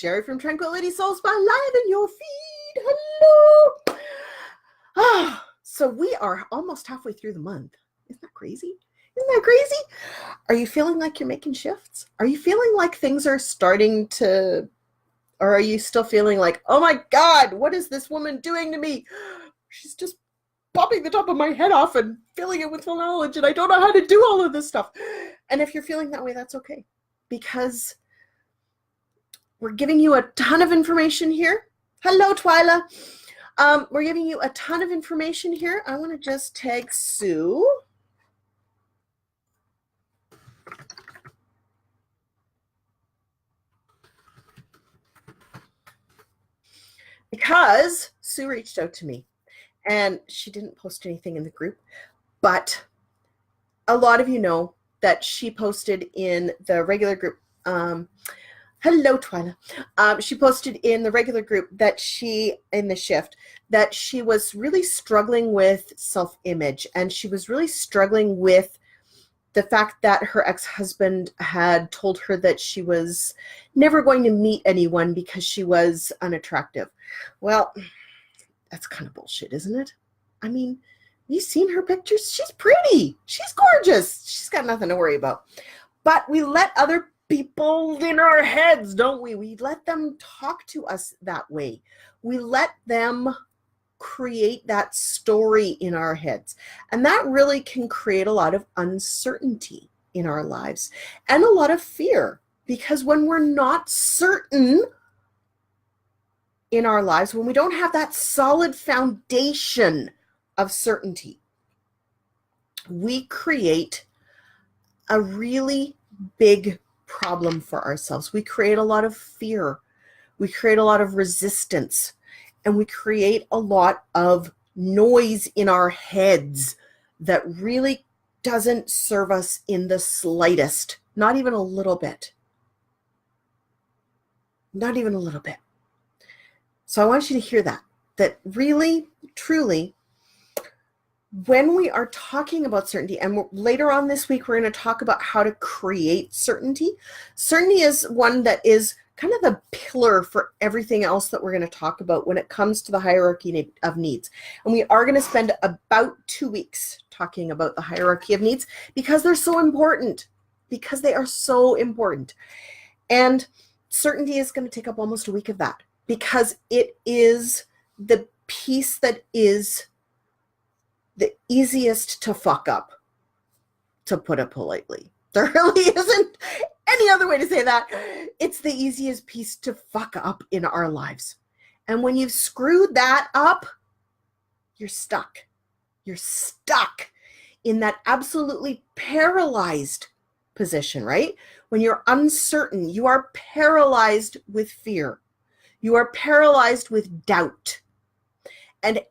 Sherry from Tranquility Soul Spa live in your feed. Hello. So we are almost halfway through the month. Isn't that crazy? Isn't that crazy? Are you feeling like you're making shifts? Are you feeling like things are starting to, or are you still feeling like, oh my God, what is this woman doing to me? She's just popping the top of my head off and filling it with full knowledge, and I don't know how to do all of this stuff. And if you're feeling that way, that's okay, because we're giving you a ton of information here. Hello, Twyla. We're giving you a ton of information here. I want to just tag Sue. Because Sue reached out to me, and she didn't post anything in the group, but a lot of you know that she posted in the regular group. Hello, Twyla. She posted in the regular group that in the shift, that she was really struggling with self-image, and she was really struggling with the fact that her ex-husband had told her that she was never going to meet anyone because she was unattractive. Well, that's kind of bullshit, isn't it? I mean, you've seen her pictures. She's pretty. She's gorgeous. She's got nothing to worry about. But we let other people in our heads, don't we? We let them talk to us that way. We let them create that story in our heads. And that really can create a lot of uncertainty in our lives and a lot of fear, because when we're not certain in our lives, when we don't have that solid foundation of certainty, we create a really big problem for ourselves. We create a lot of fear. We create a lot of resistance, and we create a lot of noise in our heads that really doesn't serve us in the slightest, not even a little bit. Not even a little bit. So I want you to hear that really, truly, when we are talking about certainty, and later on this week, we're going to talk about how to create certainty. Certainty is one that is kind of the pillar for everything else that we're going to talk about when it comes to the hierarchy of needs. And we are going to spend about 2 weeks talking about the hierarchy of needs, because they're so important, because they are so important. And certainty is going to take up almost a week of that, because it is the piece that is the easiest to fuck up, to put it politely. There really isn't any other way to say that. It's the easiest piece to fuck up in our lives. And when you've screwed that up, you're stuck. You're stuck in that absolutely paralyzed position, right? When you're uncertain, you are paralyzed with fear. You are paralyzed with doubt. And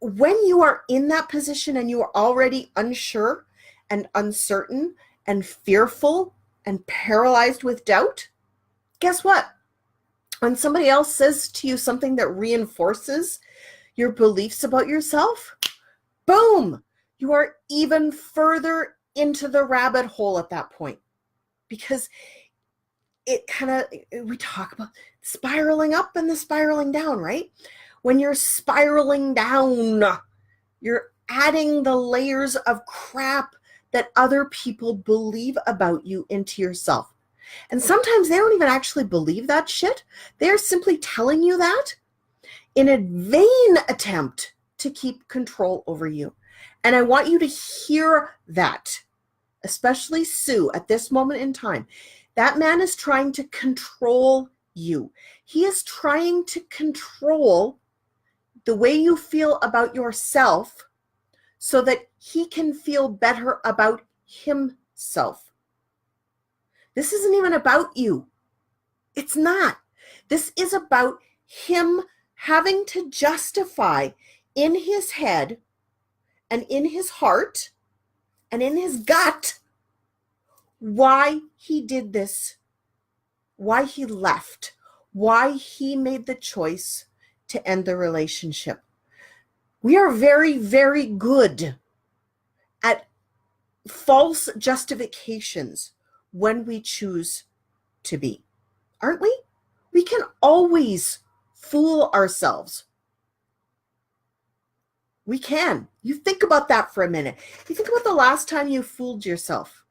when you are in that position and you are already unsure and uncertain and fearful and paralyzed with doubt, guess what? When somebody else says to you something that reinforces your beliefs about yourself, boom, you are even further into the rabbit hole at that point. Because it kind of, we talk about spiraling up and the spiraling down, right? When you're spiraling down, you're adding the layers of crap that other people believe about you into yourself. And sometimes they don't even actually believe that shit. They're simply telling you that in a vain attempt to keep control over you. And I want you to hear that, especially Sue, at this moment in time. That man is trying to control you. He is trying to control the way you feel about yourself so that he can feel better about himself. This isn't even about you. It's not. This is about him having to justify in his head and in his heart and in his gut why he did this, why he left, why he made the choice to end the relationship. We are very, very good at false justifications when we choose to be, aren't we? We can always fool ourselves. We can. You think about that for a minute. You think about the last time you fooled yourself.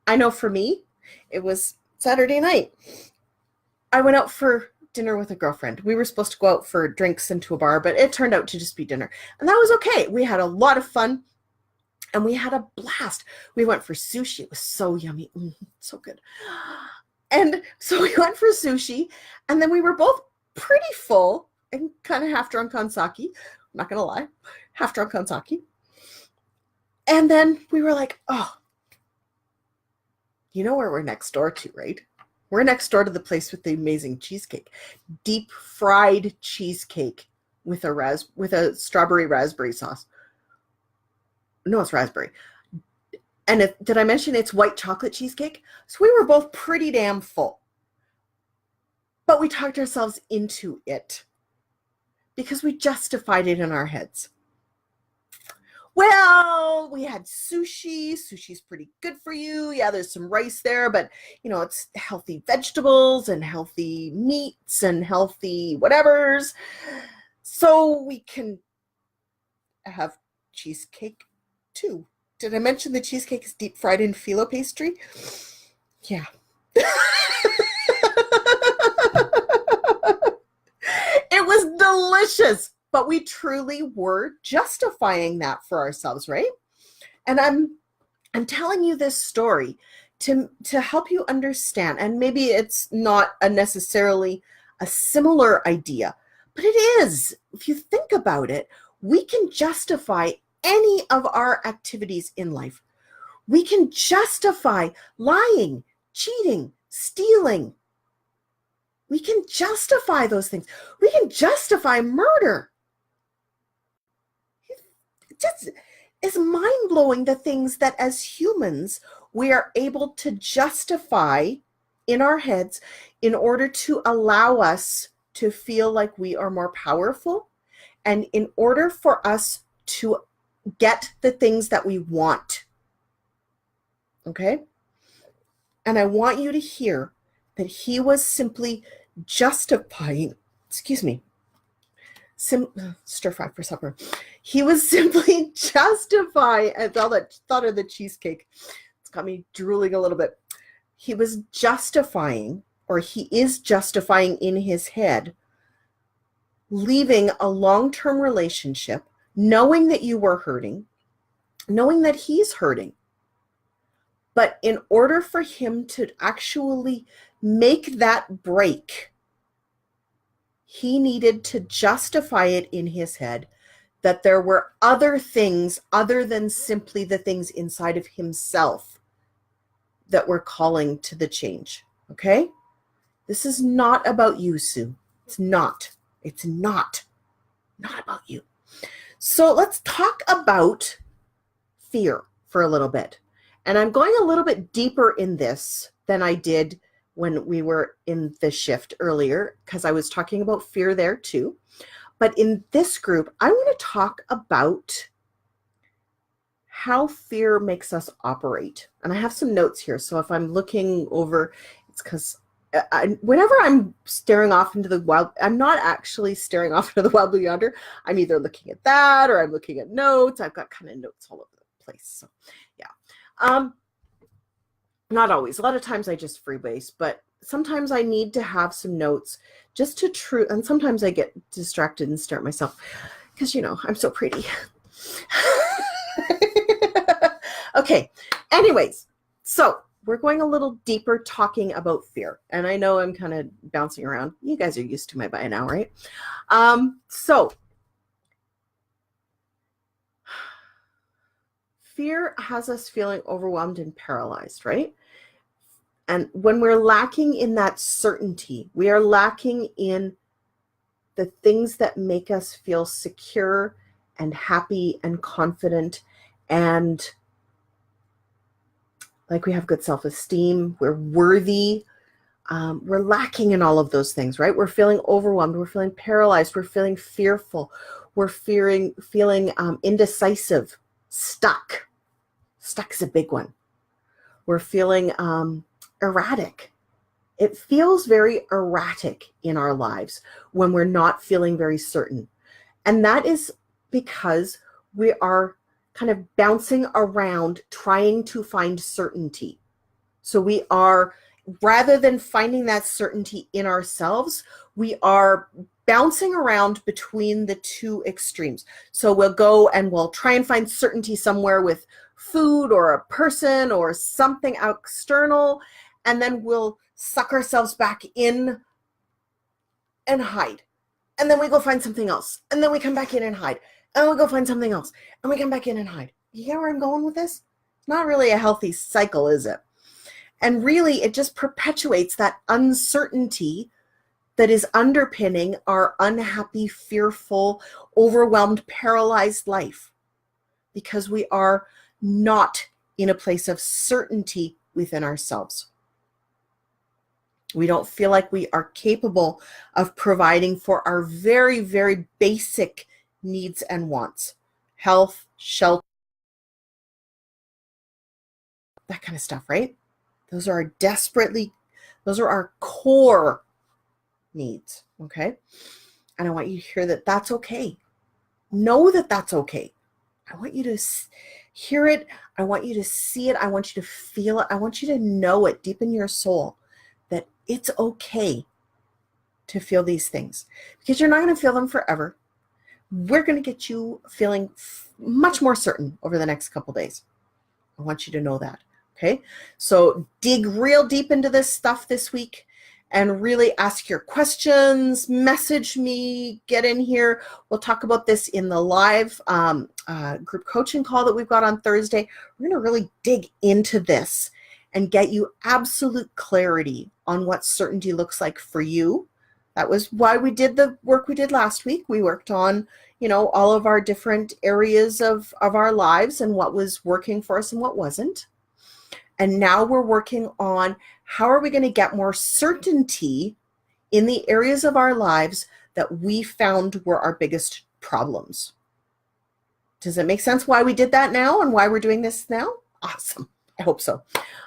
I know for me, it was Saturday night. I went out for dinner with a girlfriend. We were supposed to go out for drinks into a bar, but it turned out to just be dinner. And that was okay. We had a lot of fun and we had a blast. We went for sushi. It was so yummy. So good. And so we went for sushi and then we were both pretty full and kind of half drunk on sake. I'm not going to lie. Half drunk on sake. And then we were like, oh, you know where we're next door to, right? We're next door to the place with the amazing cheesecake. Deep fried cheesecake with a strawberry raspberry sauce. No, it's raspberry. And did I mention it's white chocolate cheesecake? So we were both pretty damn full. But we talked ourselves into it because we justified it in our heads. Well, we had sushi. Sushi's pretty good for you. Yeah, there's some rice there, but it's healthy vegetables and healthy meats and healthy whatevers. So we can have cheesecake too. Did I mention the cheesecake is deep fried in phyllo pastry? Yeah. It was delicious. But we truly were justifying that for ourselves, right? And I'm telling you this story to help you understand, and maybe it's not necessarily a similar idea, but it is. If you think about it, we can justify any of our activities in life. We can justify lying, cheating, stealing. We can justify those things. We can justify murder. It's mind-blowing the things that as humans we are able to justify in our heads in order to allow us to feel like we are more powerful and in order for us to get the things that we want. Okay? And I want you to hear that he was simply justifying, stir fry for supper. He was simply justifying, and all that thought of the cheesecake, it's got me drooling a little bit. He was justifying, or he is justifying in his head, leaving a long-term relationship, knowing that you were hurting, knowing that he's hurting. But in order for him to actually make that break, he needed to justify it in his head that there were other things other than simply the things inside of himself that were calling to the change. Okay? This is not about you, Sue. It's not. It's not about you. So let's talk about fear for a little bit. And I'm going a little bit deeper in this than I did when we were in the shift earlier, because I was talking about fear there too. But in this group, I want to talk about how fear makes us operate. And I have some notes here. So if I'm looking over, it's because whenever I'm staring off into the wild, I'm not actually staring off into the wild blue yonder. I'm either looking at that or I'm looking at notes. I've got kind of notes all over the place. So yeah. Not always. A lot of times I just freebase, but sometimes I need to have some notes just to and sometimes I get distracted and stare at myself because, I'm so pretty. Okay. Anyways, so we're going a little deeper talking about fear. And I know I'm kind of bouncing around. You guys are used to me by now, right? So fear has us feeling overwhelmed and paralyzed, right? And when we're lacking in that certainty, we are lacking in the things that make us feel secure and happy and confident and like we have good self-esteem, we're worthy. We're lacking in all of those things, right? We're feeling overwhelmed. We're feeling paralyzed. We're feeling fearful. We're feeling indecisive, stuck. Stuck is a big one. We're feeling erratic. It feels very erratic in our lives when we're not feeling very certain. And that is because we are kind of bouncing around trying to find certainty. So we are, rather than finding that certainty in ourselves, we are bouncing around between the two extremes. So we'll go and we'll try and find certainty somewhere with food or a person or something external, and then we'll suck ourselves back in and hide. And then we go find something else. And then we come back in and hide. And we go find something else. And we come back in and hide. You get where I'm going with this? It's not really a healthy cycle, is it? And really, it just perpetuates that uncertainty that is underpinning our unhappy, fearful, overwhelmed, paralyzed life, because we are not in a place of certainty within ourselves. We don't feel like we are capable of providing for our very, very basic needs and wants. Health, shelter, that kind of stuff, right? Those are our core needs, okay? And I want you to hear that that's okay. Know that that's okay. I want you to hear it. I want you to see it. I want you to feel it. I want you to know it deep in your soul that it's okay to feel these things, because you're not going to feel them forever. We're going to get you feeling much more certain over the next couple days. I want you to know that. Okay, so dig real deep into this stuff this week and really ask your questions, message me, get in here. We'll talk about this in the live group coaching call that we've got on Thursday. We're going to really dig into this and get you absolute clarity on what certainty looks like for you. That was why we did the work we did last week. We worked on, all of our different areas of our lives and what was working for us and what wasn't. And now we're working on how are we going to get more certainty in the areas of our lives that we found were our biggest problems. Does it make sense why we did that now and why we're doing this now? Awesome. I hope so.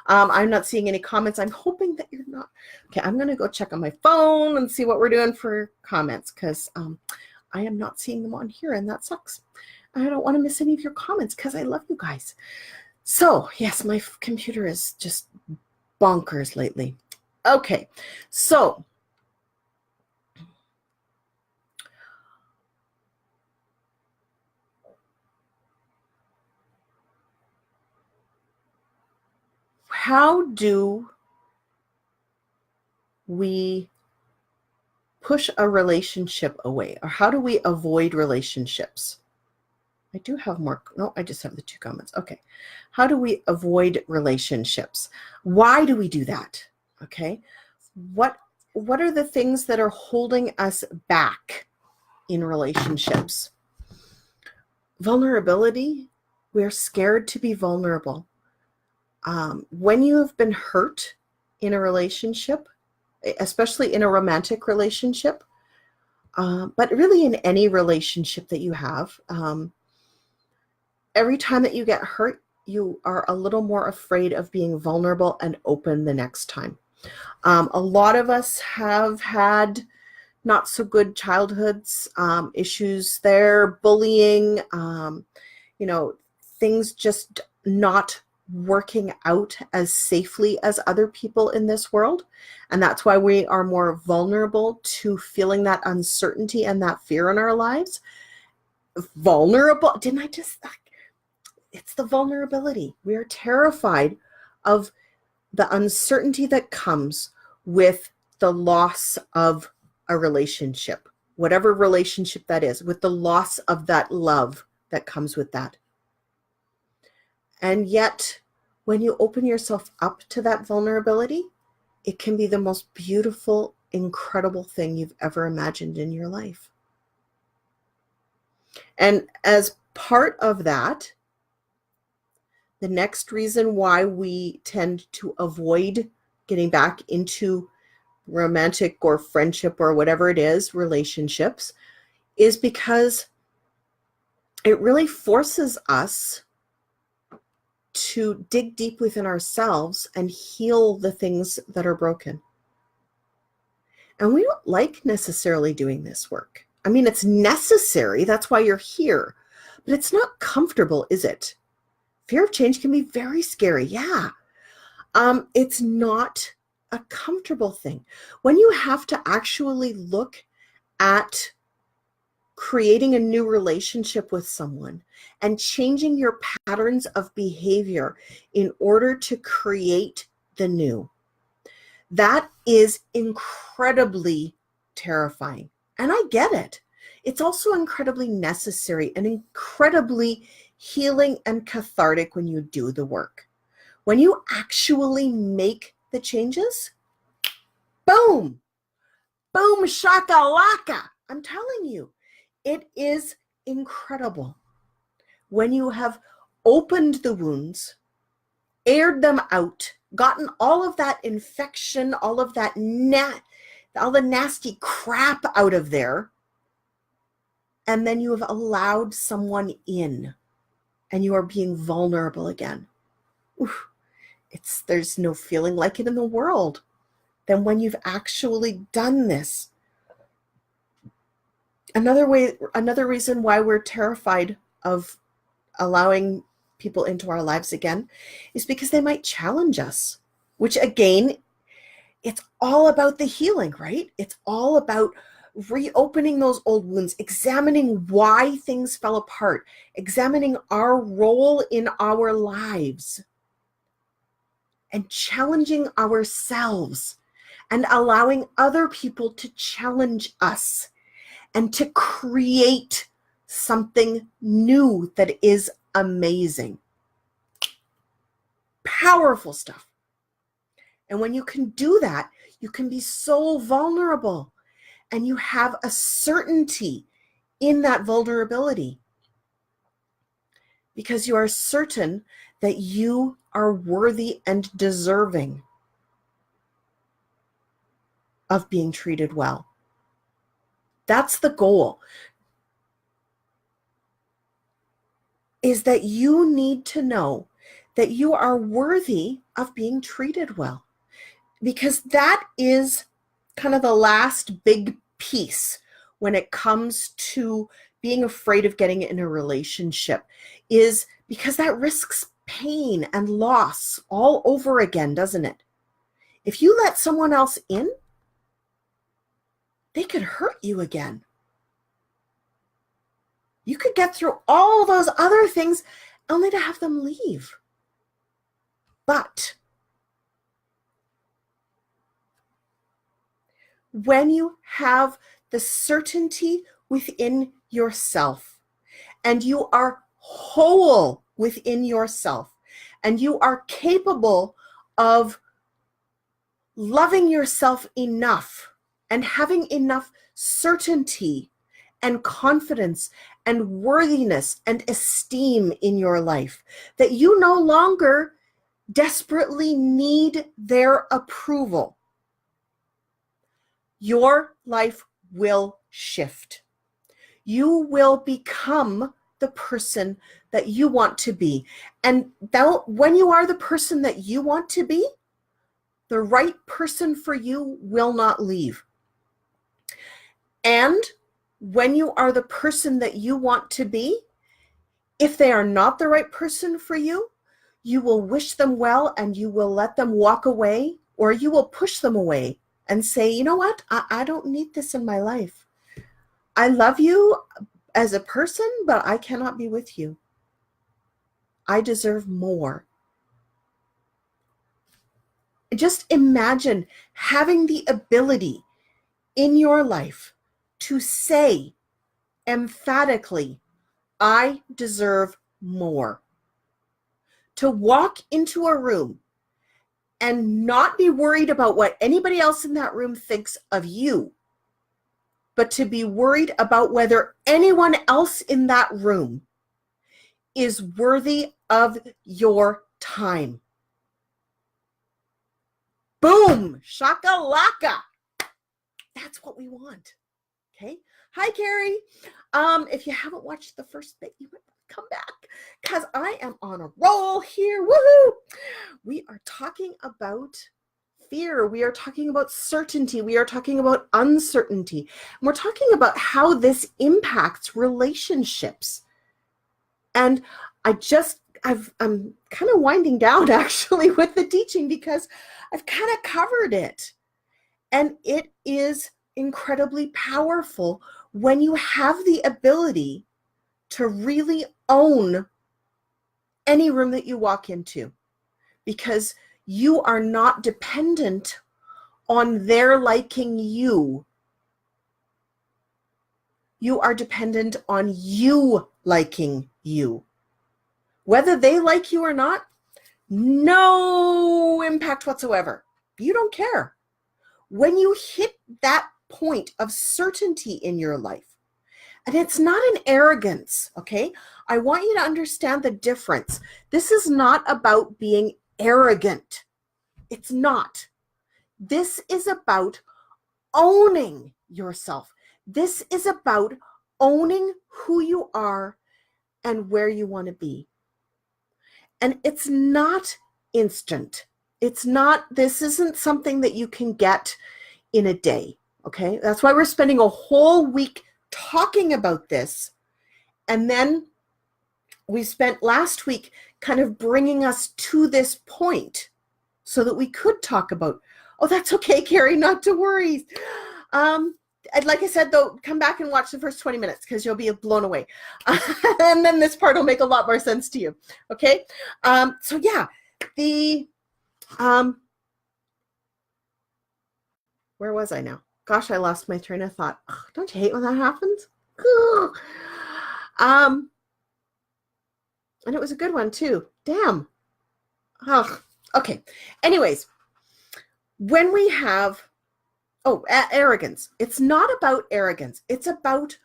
I'm not seeing any comments. I'm hoping that you're not. Okay, I'm going to go check on my phone and see what we're doing for comments, because I am not seeing them on here, and that sucks. I don't want to miss any of your comments because I love you guys. So, yes, my computer is just bonkers lately. Okay, so how do we push a relationship away, or how do we avoid relationships? I do have more. No, I just have the 2 comments. Okay. How do we avoid relationships? Why do we do that? Okay. What are the things that are holding us back in relationships? Vulnerability. We're scared to be vulnerable. When you have been hurt in a relationship, especially in a romantic relationship, but really in any relationship that you have, every time that you get hurt, you are a little more afraid of being vulnerable and open the next time. A lot of us have had not so good childhoods, issues there, bullying, things just not working out as safely as other people in this world. And that's why we are more vulnerable to feeling that uncertainty and that fear in our lives. Vulnerable. Didn't I just... It's the vulnerability. We are terrified of the uncertainty that comes with the loss of a relationship, whatever relationship that is, with the loss of that love that comes with that. And yet, when you open yourself up to that vulnerability, it can be the most beautiful, incredible thing you've ever imagined in your life. And as part of that, the next reason why we tend to avoid getting back into romantic or friendship or whatever it is, relationships, is because it really forces us to dig deep within ourselves and heal the things that are broken. And we don't like necessarily doing this work. I mean, it's necessary. That's why you're here. But it's not comfortable, is it? Fear of change can be very scary. Yeah. It's not a comfortable thing. When you have to actually look at creating a new relationship with someone and changing your patterns of behavior in order to create the new, that is incredibly terrifying. And I get it. It's also incredibly necessary and incredibly healing and cathartic when you do the work. When you actually make the changes, boom, boom, shakalaka. I'm telling you, it is incredible. When you have opened the wounds, aired them out, gotten all of that infection, all of that all the nasty crap out of there, and then you have allowed someone in and you are being vulnerable again. Oof, there's no feeling like it in the world than when you've actually done this. Another reason why we're terrified of allowing people into our lives again is because they might challenge us, which again, it's all about the healing, right? It's all about reopening those old wounds, examining why things fell apart, examining our role in our lives, and challenging ourselves and allowing other people to challenge us and to create something new that is amazing. Powerful stuff. And when you can do that, you can be so vulnerable and you have a certainty in that vulnerability because you are certain that you are worthy and deserving of being treated well. That's the goal. Is that you need to know that you are worthy of being treated well. Because that is kind of the last big piece when it comes to being afraid of getting in a relationship, is because that risks pain and loss all over again, doesn't it? If you let someone else in, they could hurt you again. You could get through all those other things only to have them leave. But when you have the certainty within yourself and you are whole within yourself and you are capable of loving yourself enough and having enough certainty and confidence and worthiness and esteem in your life that you no longer desperately need their approval, your life will shift. You will become the person that you want to be. And when you are the person that you want to be, the right person for you will not leave. And when you are the person that you want to be, if they are not the right person for you, you will wish them well and you will let them walk away, or you will push them away and say, you know what, I don't need this in my life. I love you as a person, but I cannot be with you. I deserve more. Just imagine having the ability in your life to say emphatically, I deserve more. To walk into a room and not be worried about what anybody else in that room thinks of you, but to be worried about whether anyone else in that room is worthy of your time. Boom! Shakalaka! That's what we want. Okay? Hi, Carrie. If you haven't watched the first bit, you might come back because I am on a roll here. Woohoo! We are talking about fear. We are talking about certainty. We are talking about uncertainty. And we're talking about how this impacts relationships. And I'm kind of winding down actually with the teaching because I've kind of covered it. And it is incredibly powerful when you have the ability to really own any room that you walk into, because you are not dependent on their liking you. You are dependent on you liking you. Whether they like you or not, no impact whatsoever. You don't care. When you hit that point of certainty in your life, and it's not an arrogance, okay? I want you to understand the difference. This is not about being arrogant. It's not. This is about owning yourself. This is about owning who you are and where you want to be. And it's not instant. This isn't something that you can get in a day, okay? That's why we're spending a whole week talking about this. And then we spent last week kind of bringing us to this point so that we could talk about, oh, that's okay, Carrie, not to worry. Like I said, though, come back and watch the first 20 minutes because you'll be blown away. And then this part will make a lot more sense to you, okay? So yeah, where was I now? Gosh, I lost my train of thought. Ugh, don't you hate when that happens? And it was a good one too. Damn. Ugh. Okay. Anyways, when we have, arrogance. It's not about arrogance. It's about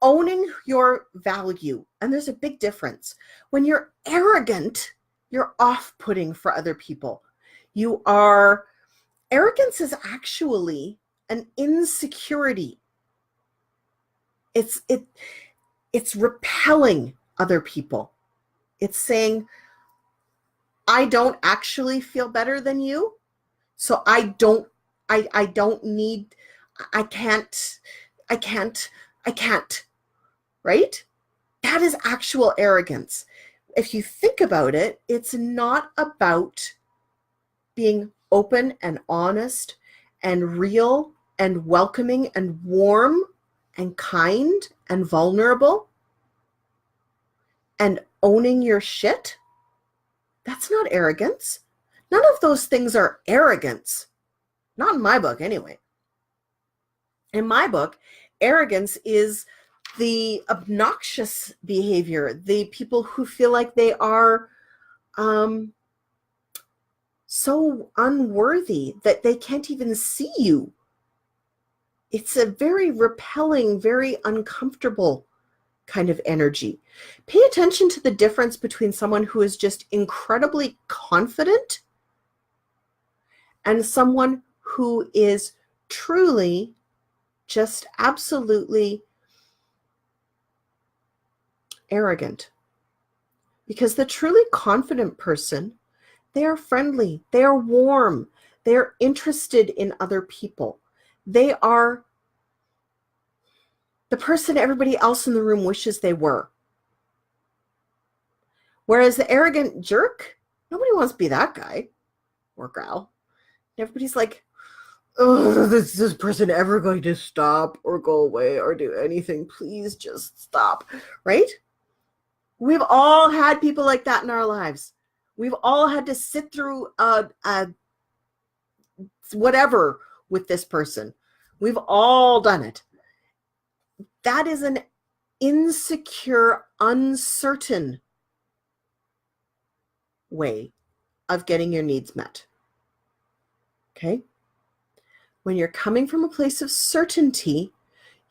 owning your value. And there's a big difference. When you're arrogant, you're off-putting for other people. Arrogance is actually an insecurity. It's repelling other people. It's saying, I don't actually feel better than you, so I can't, right? That is actual arrogance. If you think about it, it's not about being open and honest and real and welcoming and warm and kind and vulnerable and owning your shit. That's not arrogance. None of those things are arrogance. Not in my book, anyway. In my book, arrogance is the obnoxious behavior, the people who feel like they are so unworthy that they can't even see you. It's a very repelling, very uncomfortable kind of energy. Pay attention to the difference between someone who is just incredibly confident and someone who is truly just absolutely arrogant. Because the truly confident person, they are friendly, they are warm, they are interested in other people. They are the person everybody else in the room wishes they were. Whereas the arrogant jerk, nobody wants to be that guy or gal. Everybody's like, oh, is this person ever going to stop or go away or do anything? Please just stop, right? We've all had people like that in our lives. We've all had to sit through whatever with this person. We've all done it. That is an insecure, uncertain way of getting your needs met. Okay? When you're coming from a place of certainty,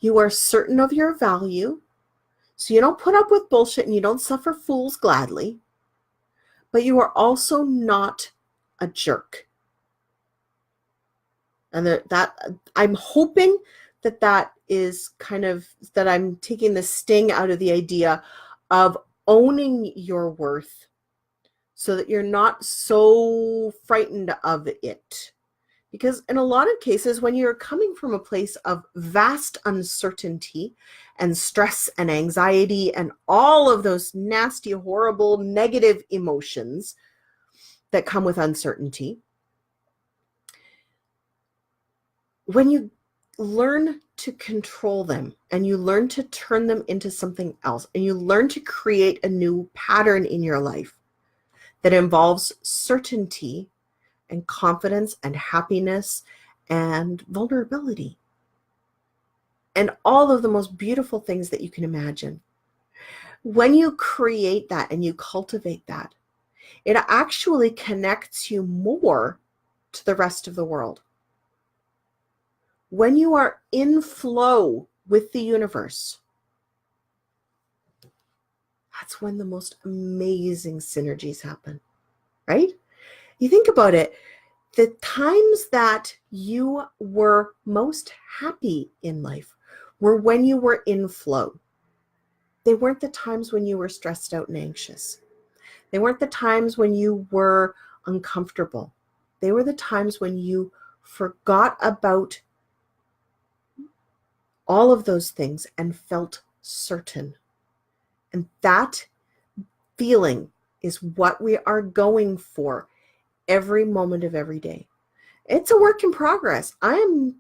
you are certain of your value. So you don't put up with bullshit and you don't suffer fools gladly. But you are also not a jerk. And that I'm hoping that is kind of, that I'm taking the sting out of the idea of owning your worth so that you're not so frightened of it. Because in a lot of cases, when you're coming from a place of vast uncertainty and stress and anxiety and all of those nasty, horrible, negative emotions that come with uncertainty, when you learn to control them and you learn to turn them into something else and you learn to create a new pattern in your life that involves certainty and confidence and happiness and vulnerability and all of the most beautiful things that you can imagine. When you create that and you cultivate that, it actually connects you more to the rest of the world. When you are in flow with the universe, that's when the most amazing synergies happen, right? You think about it, the times that you were most happy in life were when you were in flow. They weren't the times when you were stressed out and anxious. They weren't the times when you were uncomfortable. They were the times when you forgot about all of those things and felt certain. And that feeling is what we are going for every moment of every day. It's a work in progress. I'm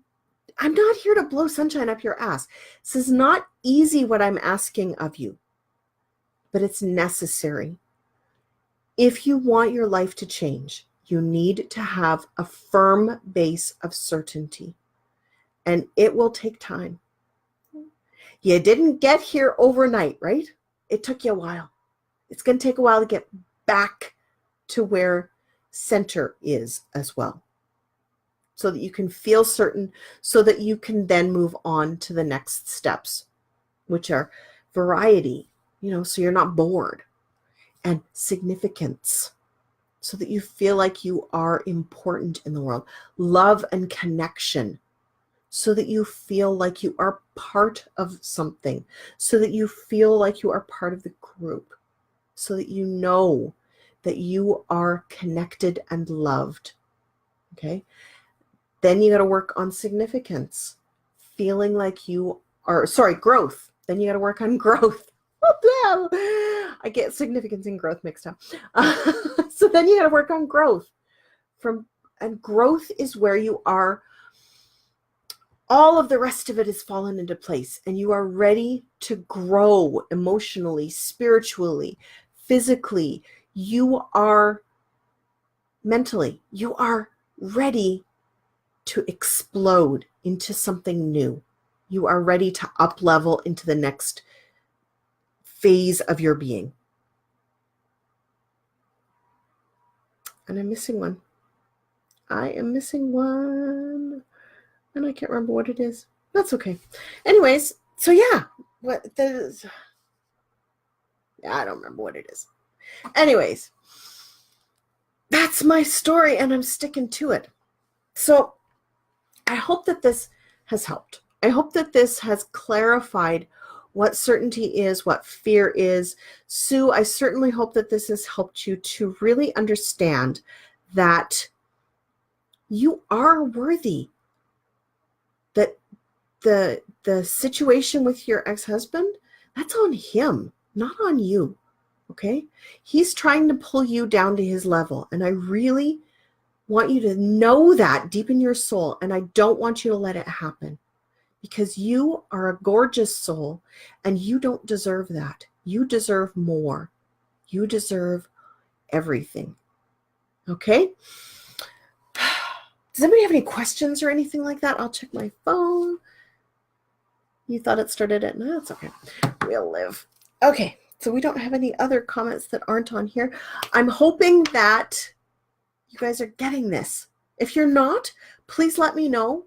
not here to blow sunshine up your ass. This is not easy what I'm asking of you, but it's necessary. If you want your life to change, you need to have a firm base of certainty, and it will take time. You didn't get here overnight, right? It took you a while. It's going to take a while to get back to where center is as well, so that you can feel certain, so that you can then move on to the next steps, which are variety, so you're not bored, and significance, so that you feel like you are important in the world, love and connection, so that you feel like you are part of something, so that you feel like you are part of the group, so that you know that you are connected and loved. Okay? Then you got to work on significance, feeling like you are, growth. Then you got to work on growth. I get significance and growth mixed up. So then you got to work on growth. And growth is where you are, all of the rest of it has fallen into place, and you are ready to grow emotionally, spiritually, physically. You are mentally, you are ready to explode into something new. You are ready to up level into the next phase of your being. And I'm missing one. I am missing one. And I can't remember what it is. That's okay. Anyways, so yeah. I don't remember what it is. Anyways, that's my story, and I'm sticking to it. So I hope that this has helped. I hope that this has clarified what certainty is, what fear is. Sue, I certainly hope that this has helped you to really understand that you are worthy, that the situation with your ex-husband, that's on him, not on you, okay? He's trying to pull you down to his level, and I really want you to know that deep in your soul, and I don't want you to let it happen, because you are a gorgeous soul, and you don't deserve that. You deserve more. You deserve everything, okay? Does anybody have any questions or anything like that? I'll check my phone. You thought it started at, no, it's okay. We'll live. Okay, so we don't have any other comments that aren't on here. I'm hoping that you guys are getting this. If you're not, please let me know.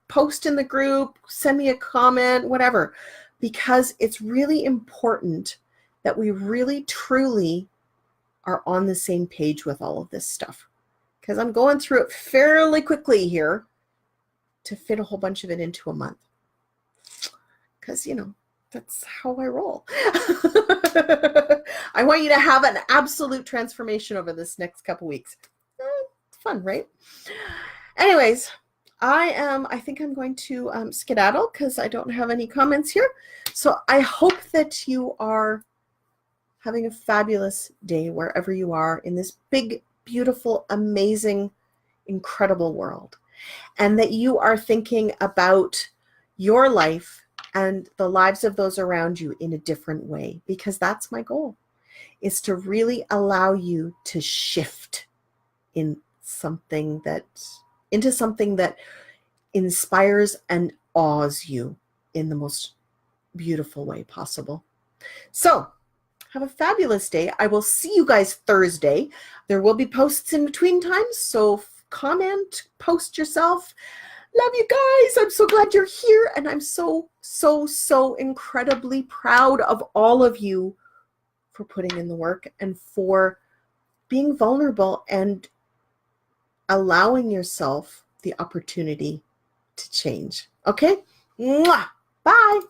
Post in the group, send me a comment, whatever, because it's really important that we really, truly are on the same page with all of this stuff. Because I'm going through it fairly quickly here to fit a whole bunch of it into a month. Because, that's how I roll. I want you to have an absolute transformation over this next couple weeks. It's fun, right? Anyways, I think I'm going to skedaddle because I don't have any comments here. So I hope that you are having a fabulous day wherever you are in this big, beautiful, amazing, incredible world. And that you are thinking about your life and the lives of those around you in a different way, because that's my goal, is to really allow you to shift into something that inspires and awes you in the most beautiful way possible. So have a fabulous day. I will see you guys Thursday. There will be posts in between times, so comment, post yourself. Love you guys. I'm so glad you're here, and I'm so incredibly proud of all of you for putting in the work and for being vulnerable and allowing yourself the opportunity to change. Okay? Mwah! Bye.